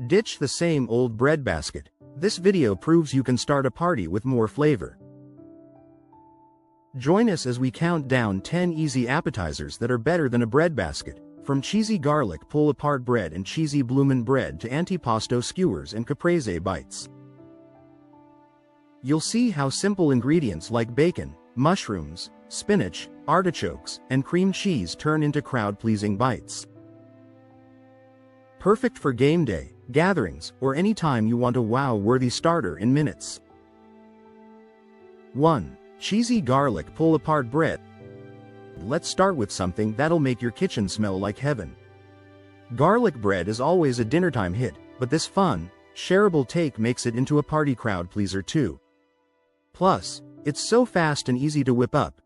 Ditch the same old breadbasket. This video proves you can start a party with more flavor. Join us as we count down 10 easy appetizers that are better than a breadbasket, from cheesy garlic pull-apart bread and cheesy bloomin' bread to antipasto skewers and caprese bites. You'll see how simple ingredients like bacon, mushrooms, spinach, artichokes, and cream cheese turn into crowd-pleasing bites. Perfect for game day, gatherings, or any time you want a wow-worthy starter in minutes. 1. Cheesy garlic pull-apart bread. Let's start with something that'll make your kitchen smell like heaven. Garlic bread is always a dinnertime hit, but this fun, shareable take makes it into a party crowd pleaser too. Plus, it's so fast and easy to whip up.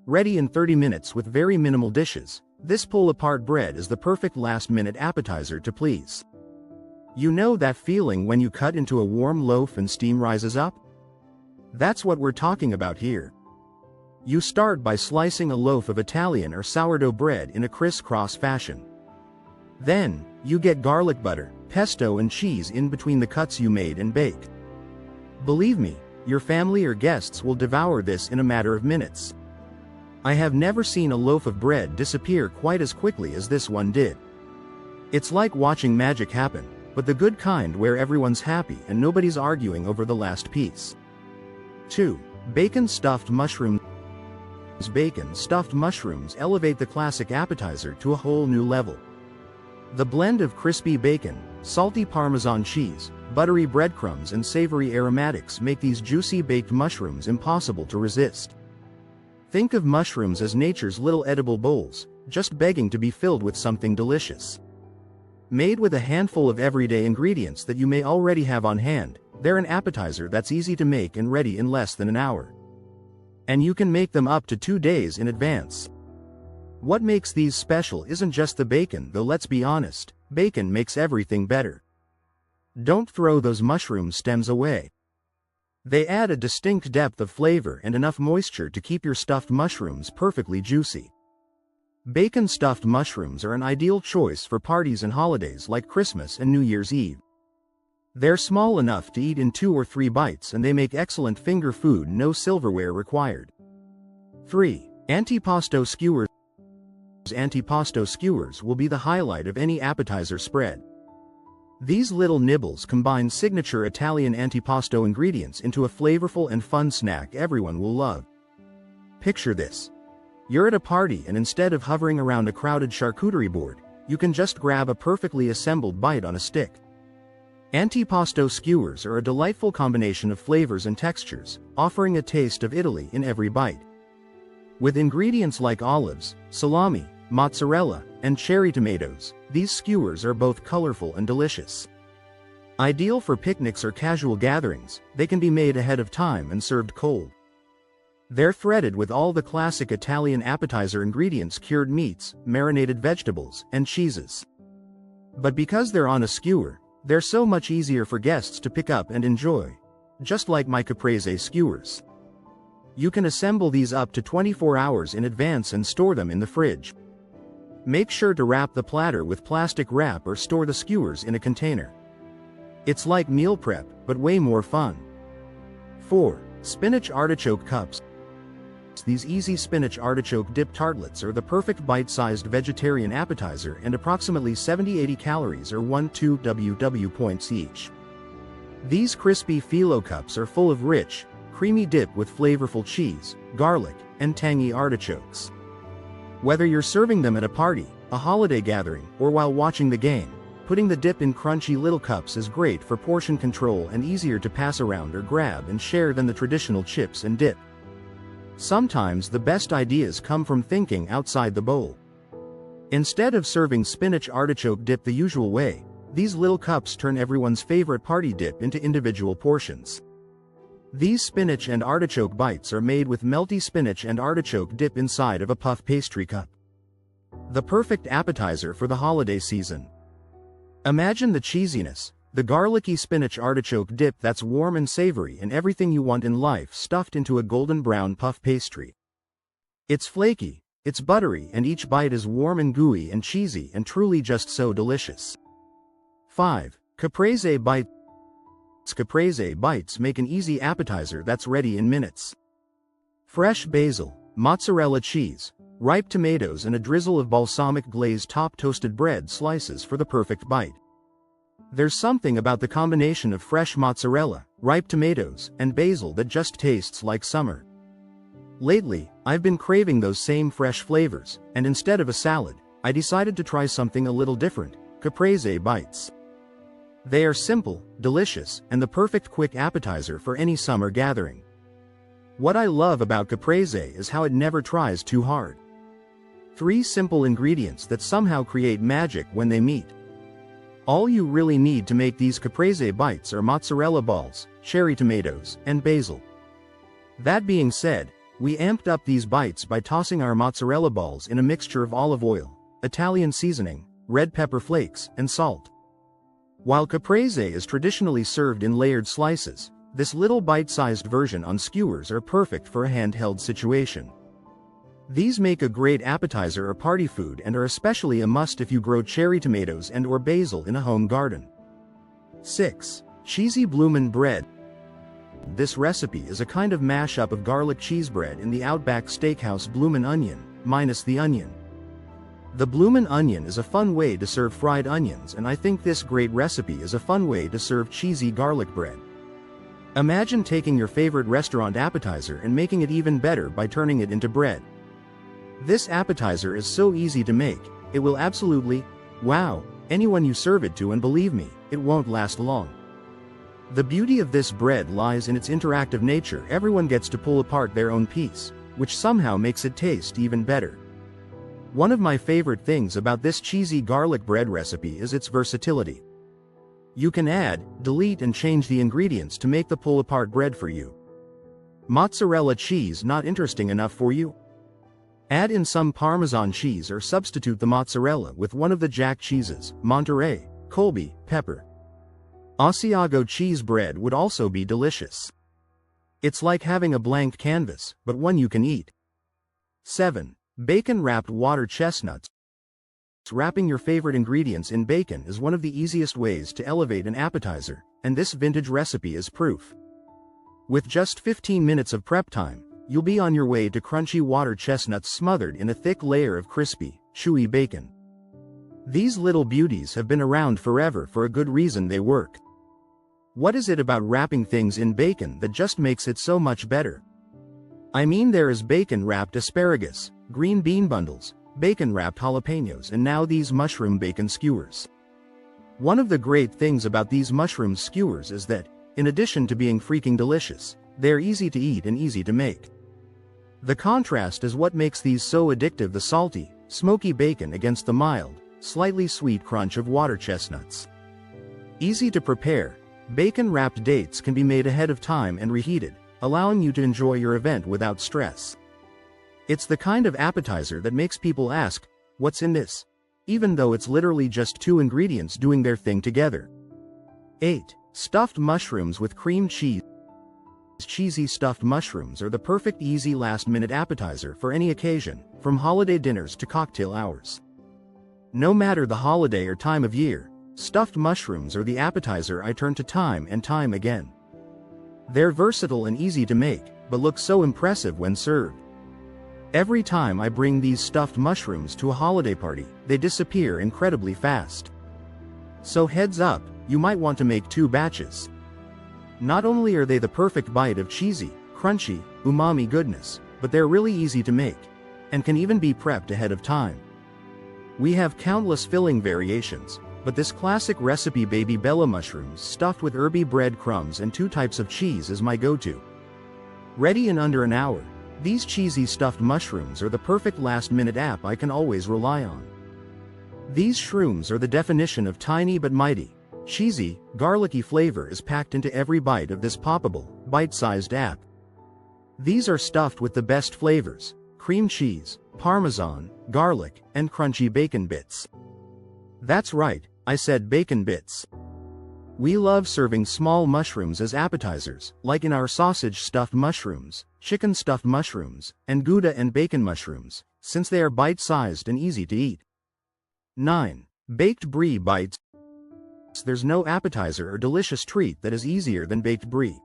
Ready in 30 minutes with very minimal dishes, this pull-apart bread is the perfect last-minute appetizer to please. You know that feeling when you cut into a warm loaf and steam rises up? That's what we're talking about here. You start by slicing a loaf of Italian or sourdough bread in a criss-cross fashion. Then, you get garlic butter, pesto and cheese in between the cuts you made and bake. Believe me, your family or guests will devour this in a matter of minutes. I have never seen a loaf of bread disappear quite as quickly as this one did. It's like watching magic happen, but the good kind where everyone's happy and nobody's arguing over the last piece. 2. Bacon stuffed mushrooms. Bacon stuffed mushrooms elevate the classic appetizer to a whole new level. The blend of crispy bacon, salty Parmesan cheese, buttery breadcrumbs and savory aromatics make these juicy baked mushrooms impossible to resist. Think of mushrooms as nature's little edible bowls, just begging to be filled with something delicious. Made with a handful of everyday ingredients that you may already have on hand, they're an appetizer that's easy to make and ready in less than an hour. And you can make them up to 2 days in advance. What makes these special isn't just the bacon, though let's be honest, bacon makes everything better. Don't throw those mushroom stems away. They add a distinct depth of flavor and enough moisture to keep your stuffed mushrooms perfectly juicy. Bacon stuffed mushrooms are an ideal choice for parties and holidays like Christmas and New Year's Eve. They're small enough to eat in 2 or 3 bites and they make excellent finger food, no silverware required. 3. Antipasto skewers. Antipasto skewers will be the highlight of any appetizer spread. These little nibbles combine signature Italian antipasto ingredients into a flavorful and fun snack everyone will love. Picture this. You're at a party and instead of hovering around a crowded charcuterie board, you can just grab a perfectly assembled bite on a stick. Antipasto skewers are a delightful combination of flavors and textures, offering a taste of Italy in every bite. With ingredients like olives, salami, mozzarella, and cherry tomatoes, these skewers are both colorful and delicious. Ideal for picnics or casual gatherings, they can be made ahead of time and served cold. They're threaded with all the classic Italian appetizer ingredients: cured meats, marinated vegetables, and cheeses. But because they're on a skewer, they're so much easier for guests to pick up and enjoy. Just like my caprese skewers. You can assemble these up to 24 hours in advance and store them in the fridge. Make sure to wrap the platter with plastic wrap or store the skewers in a container. It's like meal prep, but way more fun. 4. Spinach artichoke cups. These easy spinach artichoke dip tartlets are the perfect bite-sized vegetarian appetizer and approximately 70-80 calories or 1-2 WW points each. These crispy phyllo cups are full of rich, creamy dip with flavorful cheese, garlic, and tangy artichokes. Whether you're serving them at a party, a holiday gathering, or while watching the game, putting the dip in crunchy little cups is great for portion control and easier to pass around or grab and share than the traditional chips and dip. Sometimes the best ideas come from thinking outside the bowl. Instead of serving spinach artichoke dip the usual way, these little cups turn everyone's favorite party dip into individual portions. These spinach and artichoke bites are made with melty spinach and artichoke dip inside of a puff pastry cup. The perfect appetizer for the holiday season. Imagine the cheesiness, the garlicky spinach artichoke dip that's warm and savory and everything you want in life stuffed into a golden brown puff pastry. It's flaky, it's buttery, and each bite is warm and gooey and cheesy and truly just so delicious. 5. Caprese bites. Caprese bites make an easy appetizer that's ready in minutes. Fresh basil, mozzarella cheese, ripe tomatoes and a drizzle of balsamic glaze top toasted bread slices for the perfect bite. There's something about the combination of fresh mozzarella, ripe tomatoes, and basil that just tastes like summer. Lately, I've been craving those same fresh flavors, and instead of a salad, I decided to try something a little different: caprese bites. They are simple, delicious, and the perfect quick appetizer for any summer gathering. What I love about caprese is how it never tries too hard. 3 simple ingredients that somehow create magic when they meet. All you really need to make these caprese bites are mozzarella balls, cherry tomatoes, and basil. That being said, we amped up these bites by tossing our mozzarella balls in a mixture of olive oil, Italian seasoning, red pepper flakes, and salt. While caprese is traditionally served in layered slices, this little bite-sized version on skewers are perfect for a handheld situation. These make a great appetizer or party food and are especially a must if you grow cherry tomatoes and/or basil in a home garden. 6. Cheesy bloomin' bread. This recipe is a kind of mashup of garlic cheese bread in the Outback Steakhouse bloomin' onion, minus the onion. The bloomin' onion is a fun way to serve fried onions, and I think this great recipe is a fun way to serve cheesy garlic bread. Imagine taking your favorite restaurant appetizer and making it even better by turning it into bread. This appetizer is so easy to make, it will absolutely wow anyone you serve it to, and believe me, it won't last long. The beauty of this bread lies in its interactive nature. Everyone gets to pull apart their own piece, which somehow makes it taste even better. One of my favorite things about this cheesy garlic bread recipe is its versatility. You can add, delete and change the ingredients to make the pull-apart bread for you. Mozzarella cheese not interesting enough for you? Add in some Parmesan cheese or substitute the mozzarella with one of the Jack cheeses, Monterey, Colby, Pepper. Asiago cheese bread would also be delicious. It's like having a blank canvas, but one you can eat. 7. Bacon-wrapped water chestnuts. Wrapping your favorite ingredients in bacon is one of the easiest ways to elevate an appetizer, and this vintage recipe is proof. With just 15 minutes of prep time, you'll be on your way to crunchy water chestnuts smothered in a thick layer of crispy, chewy bacon. These little beauties have been around forever for a good reason. They work. What is it about wrapping things in bacon that just makes it so much better? I mean, there is bacon-wrapped asparagus, green bean bundles, bacon-wrapped jalapenos, and now these mushroom bacon skewers. One of the great things about these mushroom skewers is that, in addition to being freaking delicious, they're easy to eat and easy to make. The contrast is what makes these so addictive: the salty, smoky bacon against the mild, slightly sweet crunch of water chestnuts. Easy to prepare, bacon-wrapped dates can be made ahead of time and reheated, allowing you to enjoy your event without stress. It's the kind of appetizer that makes people ask, "What's in this?" even though it's literally just 2 ingredients doing their thing together. 8. Stuffed mushrooms with cream cheese. Cheesy stuffed mushrooms are the perfect easy last-minute appetizer for any occasion, from holiday dinners to cocktail hours. No matter the holiday or time of year, stuffed mushrooms are the appetizer I turn to time and time again. They're versatile and easy to make, but look so impressive when served. Every time I bring these stuffed mushrooms to a holiday party, they disappear incredibly fast. So heads up, you might want to make 2 batches. Not only are they the perfect bite of cheesy, crunchy, umami goodness, but they're really easy to make, and can even be prepped ahead of time. We have countless filling variations, but this classic recipe, baby bella mushrooms stuffed with herby bread crumbs and 2 types of cheese, is my go-to. Ready in under an hour, these cheesy stuffed mushrooms are the perfect last-minute app I can always rely on. These shrooms are the definition of tiny but mighty. Cheesy, garlicky flavor is packed into every bite of this poppable, bite-sized app. These are stuffed with the best flavors: cream cheese, Parmesan, garlic, and crunchy bacon bits. That's right, I said bacon bits. We love serving small mushrooms as appetizers, like in our sausage stuffed mushrooms, chicken stuffed mushrooms, and Gouda and bacon mushrooms, since they are bite-sized and easy to eat. 9. Baked brie bites. There's no appetizer or delicious treat that is easier than baked brie.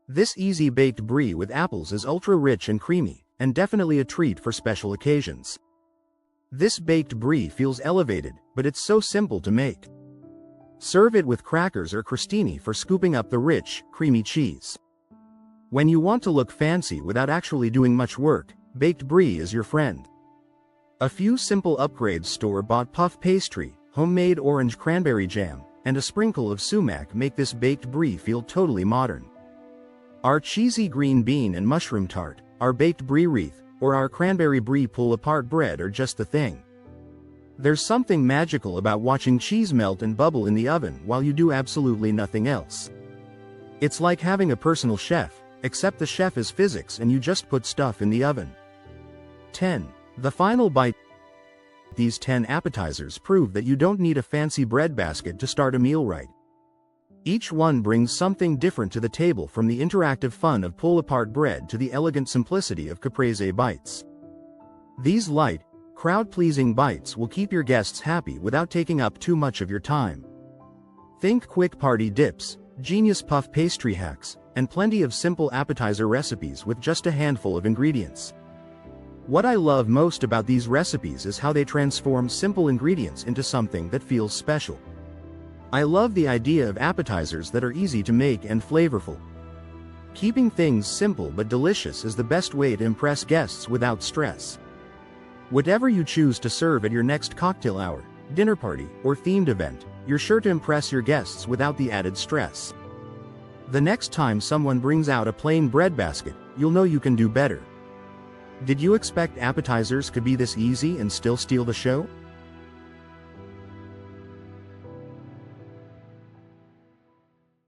This easy baked brie with apples is ultra rich and creamy, and definitely a treat for special occasions. This baked brie feels elevated, but it's so simple to make. Serve it with crackers or crostini for scooping up the rich, creamy cheese. When you want to look fancy without actually doing much work, baked brie is your friend. A few simple upgrades: store-bought puff pastry, homemade orange cranberry jam, and a sprinkle of sumac make this baked brie feel totally modern. Our cheesy green bean and mushroom tart, our baked brie wreath, or our cranberry brie pull-apart bread are just the thing. There's something magical about watching cheese melt and bubble in the oven while you do absolutely nothing else. It's like having a personal chef, except the chef is physics and you just put stuff in the oven. 10. The final bite. These 10 appetizers prove that you don't need a fancy breadbasket to start a meal right. Each one brings something different to the table, from the interactive fun of pull-apart bread to the elegant simplicity of caprese bites. These light, crowd-pleasing bites will keep your guests happy without taking up too much of your time. Think quick party dips, genius puff pastry hacks, and plenty of simple appetizer recipes with just a handful of ingredients. What I love most about these recipes is how they transform simple ingredients into something that feels special. I love the idea of appetizers that are easy to make and flavorful. Keeping things simple but delicious is the best way to impress guests without stress. Whatever you choose to serve at your next cocktail hour, dinner party, or themed event, you're sure to impress your guests without the added stress. The next time someone brings out a plain breadbasket, you'll know you can do better. Did you expect appetizers could be this easy and still steal the show?